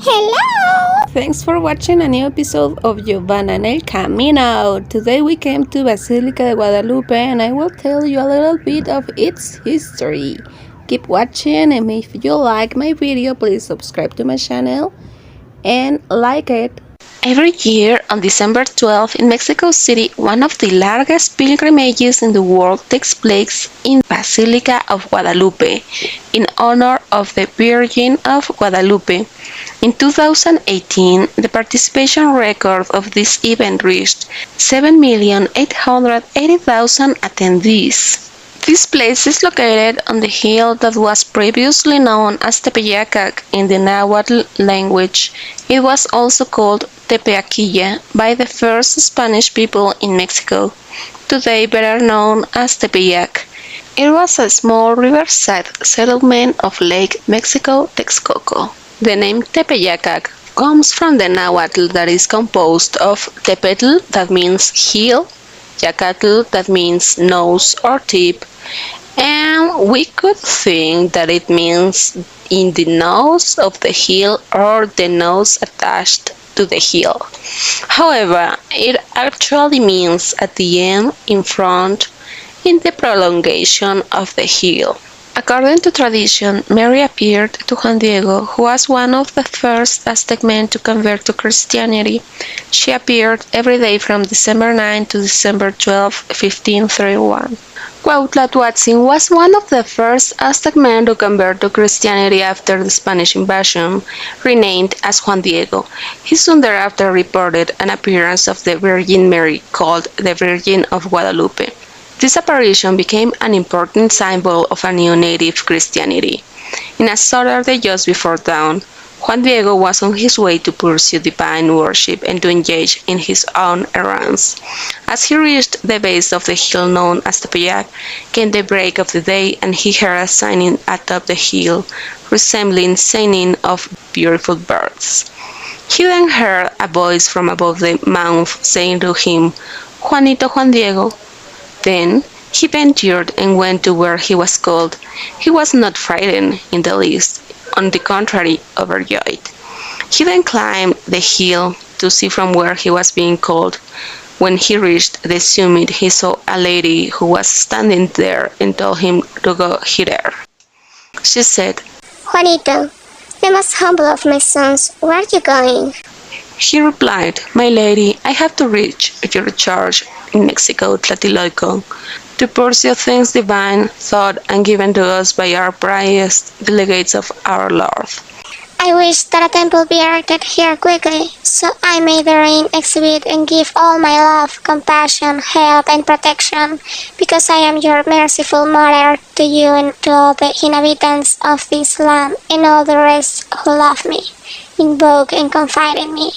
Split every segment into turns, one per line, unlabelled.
Hello! Thanks for watching a new episode of Giovanna en el Camino. Today we came to Basílica de Guadalupe and I will tell you a little bit of its history. Keep watching, and if you like my video, please subscribe to my channel and like it. Every year on December 12 in Mexico City, one of the largest pilgrimages in the world takes place in Basílica of Guadalupe in honor of the Virgin of Guadalupe. In 2018, the participation record of this event reached 7,880,000 attendees. This place is located on the hill that was previously known as Tepeyacac in the Nahuatl language. It was also called Tepeaquilla by the first Spanish people in Mexico, today better known as Tepeyac. It was a small riverside settlement of Lake Mexico, Texcoco. The name Tepeyacac comes from the Nahuatl that is composed of Tepetl, that means hill, Yacatl, that means nose or tip, and we could think that it means in the nose of the hill or the nose attached to the hill. However, it actually means at the end, in front, in the prolongation of the hill. According to tradition, Mary appeared to Juan Diego, who was one of the first Aztec men to convert to Christianity. She appeared every day from December 9 to December 12, 1531. Cuauhtlahuatzin was one of the first Aztec men to convert to Christianity after the Spanish invasion, renamed as Juan Diego. He soon thereafter reported an appearance of the Virgin Mary called the Virgin of Guadalupe. This apparition became an important symbol of a new native Christianity. In a Saturday just before dawn, Juan Diego was on his way to pursue divine worship and to engage in his own errands. As he reached the base of the hill known as Tepeyac, came the break of the day and he heard a singing atop the hill, resembling singing of beautiful birds. He then heard a voice from above the mount saying to him, "Juanito Juan Diego." Then he ventured and went to where he was called. He was not frightened in the least, on the contrary, overjoyed. He then climbed the hill to see from where he was being called. When he reached the summit, he saw a lady who was standing there and told him to go hither. She said,
"Juanito, the most humble of my sons, where are you going?"
He replied, "My lady, I have to reach your church in Mexico, Tlatelolco, to pursue things divine, thought and given to us by our pious delegates of our Lord.
I wish that a temple be erected here quickly, so I may therein exhibit and give all my love, compassion, help, and protection, because I am your merciful mother to you and to all the inhabitants of this land and all the rest who love me, invoke and confide in me.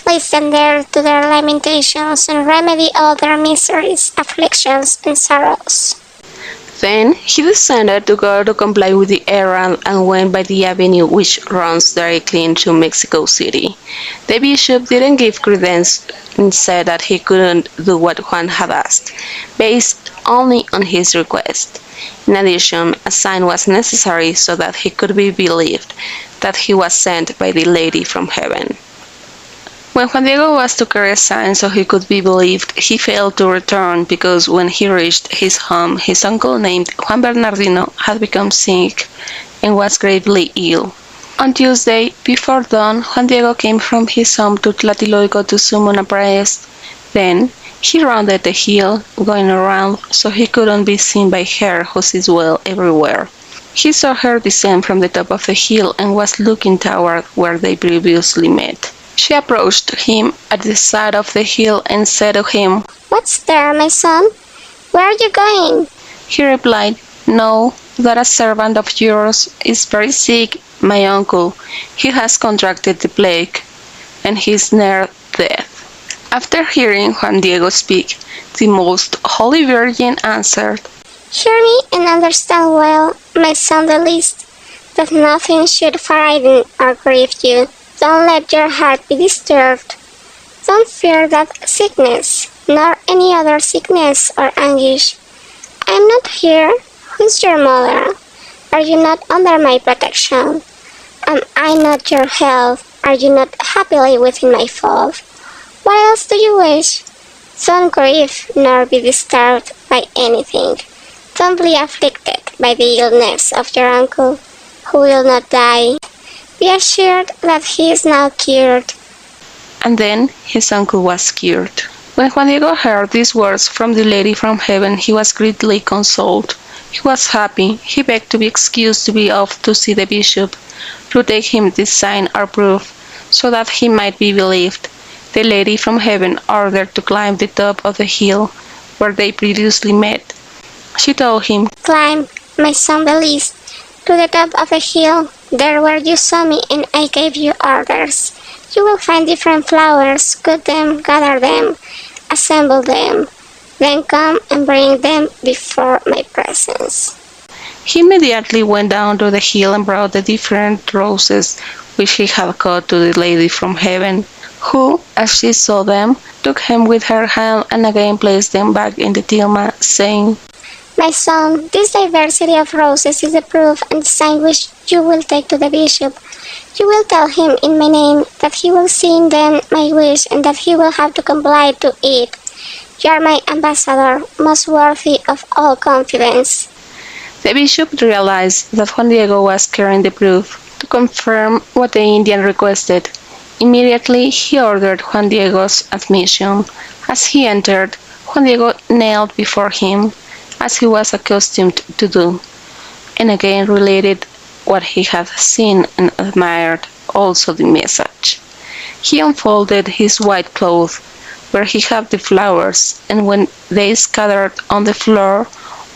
Listen there to their lamentations and remedy all their miseries, afflictions, and sorrows."
Then he descended to go to comply with the errand and went by the avenue which runs directly into Mexico City. The bishop didn't give credence and said that he couldn't do what Juan had asked, based only on his request. In addition, a sign was necessary so that he could be believed that he was sent by the lady from heaven. When Juan Diego was to carry a sign so he could be believed, he failed to return because when he reached his home, his uncle named Juan Bernardino had become sick and was gravely ill. On Tuesday, before dawn, Juan Diego came from his home to Tlatelolco to summon a priest. Then, he rounded the hill, going around so he couldn't be seen by her who sees well everywhere. He saw her descend from the top of the hill and was looking toward where they previously met. She approached him at the side of the hill and said to him,
"What's there, my son? Where are you going?"
He replied, "Know that a servant of yours is very sick, my uncle. He has contracted the plague, and he is near death." After hearing Juan Diego speak, the Most Holy Virgin answered,
"Hear me and understand well, my son the least, that nothing should frighten or grieve you. Don't let your heart be disturbed. Don't fear that sickness, nor any other sickness or anguish. I am not here. Who is your mother? Are you not under my protection? Am I not your health? Are you not happily within my fold? What else do you wish? Don't grieve, nor be disturbed by anything. Don't be afflicted by the illness of your uncle, who will not die. Be assured that he is now cured.
And then his uncle was cured. When Juan Diego heard these words from the lady from heaven, he was greatly consoled. He was happy. He begged to be excused to be off to see the bishop, to take him this sign or proof, so that he might be believed. The lady from heaven ordered to climb the top of the hill where they previously met. She told him,
Climb, my son Belize, to the top of the hill, there where you saw me and I gave you orders. You will find different flowers, cut them, gather them, assemble them, then come and bring them before my presence.
He immediately went down to the hill and brought the different roses which he had cut to the lady from heaven, who, as she saw them, took them with her hand and again placed them back in the tilma, saying,
My son, this diversity of roses is the proof and the sign which you will take to the bishop. You will tell him in my name that he will see in them my wish and that he will have to comply to it. You are my ambassador, most worthy of all confidence.
The bishop realized that Juan Diego was carrying the proof to confirm what the Indian requested. Immediately he ordered Juan Diego's admission. As he entered, Juan Diego knelt before him, as he was accustomed to do, and again related what he had seen and admired, also the message. He unfolded his white cloth, where he had the flowers, and when they scattered on the floor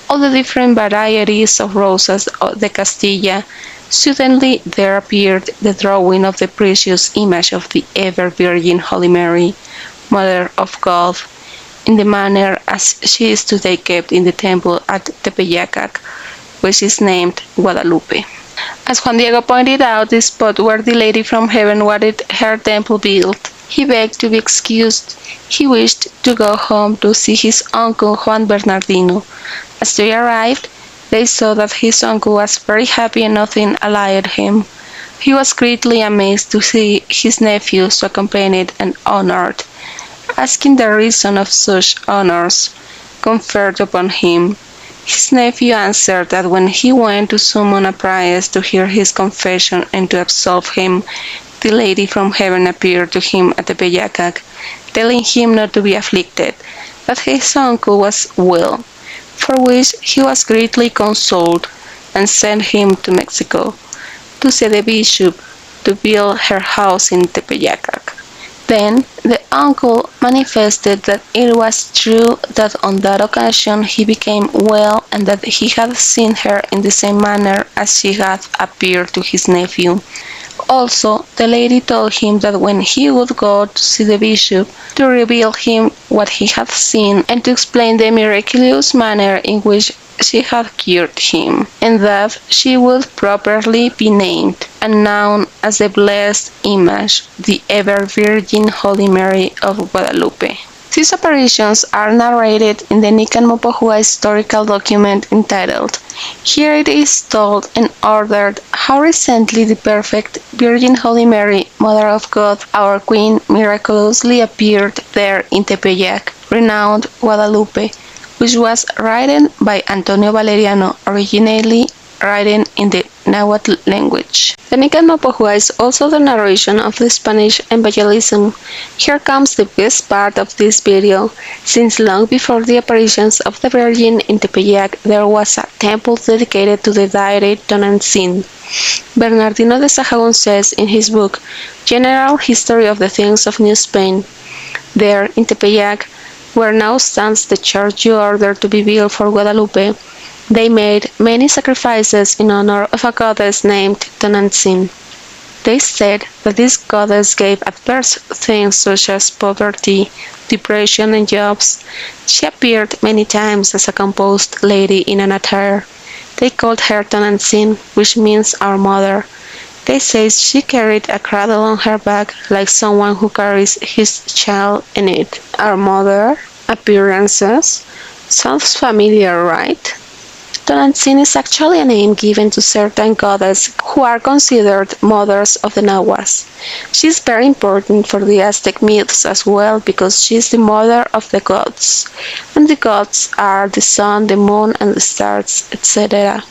all the different varieties of roses of the Castilla, suddenly there appeared the drawing of the precious image of the ever Virgin Holy Mary, Mother of God, in the manner as she is today kept in the temple at Tepeyac, which is named Guadalupe. As Juan Diego pointed out the spot where the lady from heaven wanted her temple built, he begged to be excused. He wished to go home to see his uncle Juan Bernardino. As they arrived, they saw that his uncle was very happy and nothing allayed him. He was greatly amazed to see his nephew so accompanied and honored. Asking the reason of such honors conferred upon him, his nephew answered that when he went to summon a priest to hear his confession and to absolve him, the lady from heaven appeared to him at the Tepeyac, telling him not to be afflicted, that his uncle was well, for which he was greatly consoled, and sent him to Mexico, to see the bishop, to build her house in Tepeyac. Then the uncle manifested that it was true that on that occasion he became well and that he had seen her in the same manner as she had appeared to his nephew. Also, the lady told him that when he would go to see the bishop, to reveal him what he had seen and to explain the miraculous manner in which she had cured him, and that she would properly be named and known as the Blessed Image, the Ever Virgin Holy Mary of Guadalupe. These apparitions are narrated in the Nican Mopohua historical document entitled, Here it is told and ordered how recently the perfect Virgin Holy Mary, Mother of God, our Queen, miraculously appeared there in Tepeyac, renowned Guadalupe, which was written by Antonio Valeriano, originally written in the Nahuatl language. The Nican Mopohua is also the narration of the Spanish evangelism. Here comes the best part of this video, since long before the apparitions of the Virgin in Tepeyac, there was a temple dedicated to the deity Tonantzin. Bernardino de Sahagún says in his book, General History of the Things of New Spain, there in Tepeyac, where now stands the church you ordered to be built for Guadalupe, they made many sacrifices in honor of a goddess named Tonantzin. They said that this goddess gave adverse things such as poverty, depression, and jobs. She appeared many times as a composed lady in an attire. They called her Tonantzin, which means our mother. They say she carried a cradle on her back like someone who carries his child in it. Our mother? Appearances? Sounds familiar, right? Tonantzin is actually a name given to certain goddesses who are considered mothers of the Nahuas. She is very important for the Aztec myths as well because she is the mother of the gods, and the gods are the sun, the moon, and the stars, etc.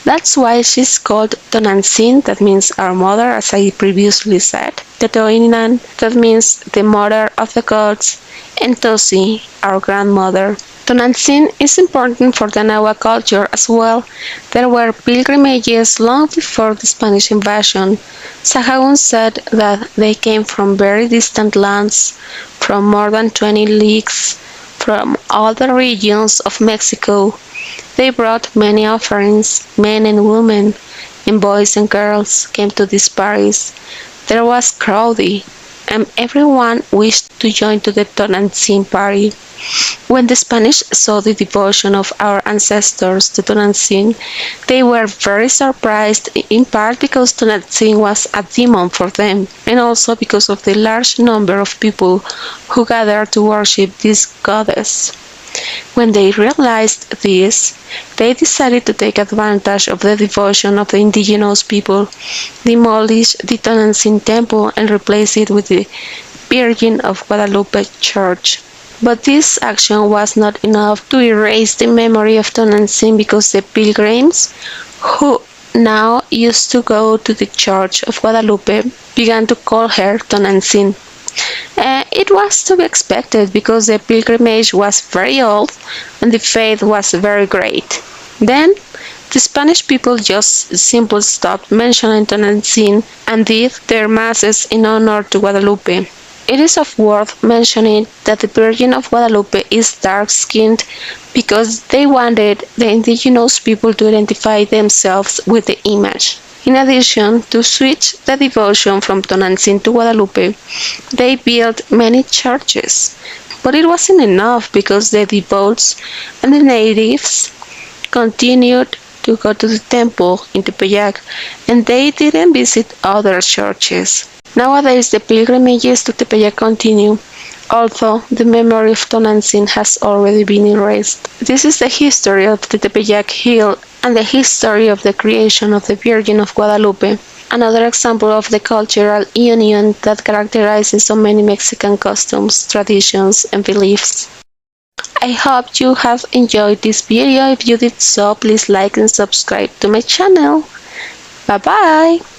That's why she's called Tonantzin, that means our mother, as I previously said, Tetoinan, that means the mother of the gods, and Tosi, our grandmother. Tonantzin is important for the Nahua culture as well. There were pilgrimages long before the Spanish invasion. Sahagún said that they came from very distant lands, from more than 20 leagues, from all the regions of Mexico. They brought many offerings, men and women, and boys and girls came to these parties. There was crowdy, and everyone wished to join to the Tonantzin party. When the Spanish saw the devotion of our ancestors to Tonantzin, they were very surprised, in part because Tonantzin was a demon for them, and also because of the large number of people who gathered to worship this goddess. When they realized this, they decided to take advantage of the devotion of the indigenous people, demolish the Tonantzin temple, and replace it with the Virgin of Guadalupe church. But this action was not enough to erase the memory of Tonantzin because the pilgrims, who now used to go to the Church of Guadalupe, began to call her Tonantzin. It was to be expected because the pilgrimage was very old and the faith was very great. Then, the Spanish people just simply stopped mentioning Tonantzin and did their masses in honor to Guadalupe. It is worth mentioning that the Virgin of Guadalupe is dark-skinned because they wanted the indigenous people to identify themselves with the image. In addition, to switch the devotion from Tonantzin to Guadalupe, they built many churches. But it wasn't enough because the devotees and the natives continued to go to the temple in Tepeyac, and they didn't visit other churches. Nowadays, the pilgrimages to Tepeyac continue, although the memory of Tonantzin has already been erased. This is the history of the Tepeyac Hill and the history of the creation of the Virgin of Guadalupe, another example of the cultural union that characterizes so many Mexican customs, traditions, and beliefs. I hope you have enjoyed this video. If you did so, please like and subscribe to my channel. Bye bye!